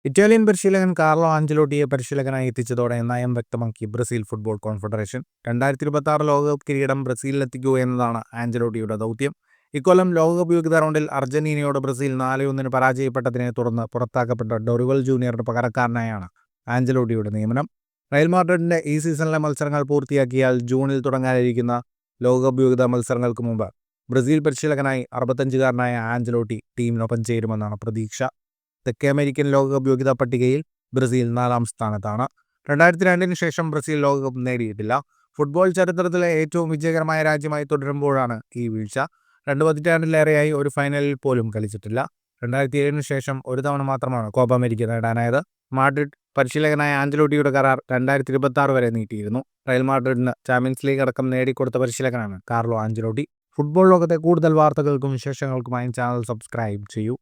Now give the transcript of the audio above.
Italian പരിശീലകൻ Carlo ആഞ്ചലോട്ടിയെ പരിശീലകനായി എത്തിച്ചതോടെ നയം വ്യക്തമാക്കി ബ്രസീൽ ഫുട്ബോൾ കോൺഫെഡറേഷൻ. 2026 ലോകകപ്പ് കിരീടം ബ്രസീലിലെത്തിക്കുക എന്നതാണ് ആഞ്ചലോട്ടിയുടെ ദൗത്യം. ഇക്കൊല്ലം ലോകകപ്പ് യോഗ്യതാ റൗണ്ടിൽ അർജന്റീനയോട് ബ്രസീൽ 4-1 പരാജയപ്പെട്ടതിനെ തുടർന്ന് പുറത്താക്കപ്പെട്ട ഡൊറിഗൽ ജൂനിയറുടെ പകരക്കാരനായാണ് ആഞ്ചലോട്ടിയുടെ നിയമനം. റയൽ മാഡ്രിഡിന്റെ ഈ സീസണിലെ മത്സരങ്ങൾ പൂർത്തിയാക്കിയാൽ ജൂണിൽ തുടങ്ങാനിരിക്കുന്ന ലോകകപ്പ് യോഗ്യതാ മത്സരങ്ങൾക്ക് മുമ്പ് ബ്രസീൽ പരിശീലകനായി 65-കാരനായ ആഞ്ചലോട്ടി ടീമിനൊപ്പം ചേരുമെന്നാണ് പ്രതീക്ഷ. തെക്കേ അമേരിക്കൻ ലോകകപ്പ് യോഗ്യതാ പട്ടികയിൽ ബ്രസീൽ 4-ാം സ്ഥാനത്താണ്. 2002 ശേഷം ബ്രസീൽ ലോകകപ്പ് നേടിയിട്ടില്ല. ഫുട്ബോൾ ചരിത്രത്തിലെ ഏറ്റവും വിജയകരമായ രാജ്യമായി തുടരുമ്പോഴാണ് ഈ വീഴ്ച. 2 പതിറ്റാണ്ടിലേറെയായി ഒരു ഫൈനലിൽ പോലും കളിച്ചിട്ടില്ല. 2007 ശേഷം ഒരു തവണ മാത്രമാണ് കോപ്പ അമേരിക്ക നേടാനായത്. മാഡ്രിഡ് പരിശീലകനായ ആഞ്ചലോട്ടിയുടെ കരാർ 2026 വരെ നീട്ടിയിരുന്നു. റയൽ മാഡ്രിഡിന് ചാമ്പ്യൻസ് ലീഗ് അടക്കം നേടിക്കൊടുത്ത പരിശീലകനാണ് കാർലോ ആഞ്ചലോട്ടി. ഫുട്ബോൾ ലോകത്തെ കൂടുതൽ വാർത്തകൾക്കും വിശേഷങ്ങൾക്കുമായി ചാനൽ സബ്സ്ക്രൈബ് ചെയ്യൂ.